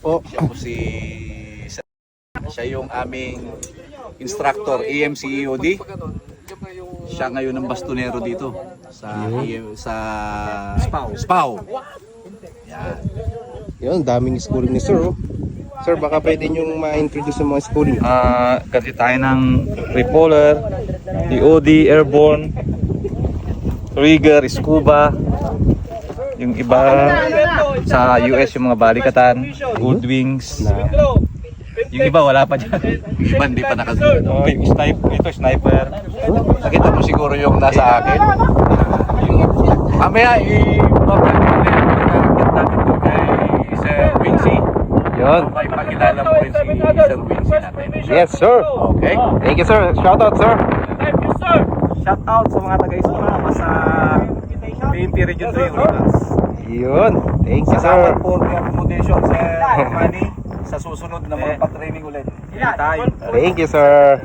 po. Siya po si siya yung aming instructor, EMC EOD. Siya ngayon ang bastonero dito sa SPAW. Yan. Yun, daming schooling ni Sir. Oh. Sir, baka pwede nyo ma-introduce yung mga schooling. Kasi tayo ng Repoler, EOD, Airborne, Rigger, Scuba. Yung iba sa US yung mga balikatan, Woodwings. Yung iba wala pa dyan. Yung iba hindi pa nakasunod. Yung sniper, ito sniper. Nakita mo siguro yung nasa akin. Mamaya i-public natin doon kay Sir Wincy. Yun. May pakilala mo rin si Sir Wincy natin. Yes, sir. Okay? Thank you, sir. Shout out, sir. Shout out sa mga taga-Ismama sa PNP Region 3 Urigas. Yun. Thank you, sir. Salamat for the accommodation, Sir Manny, sa susunod na mga pa-training ulit. Anytime. Thank you, sir.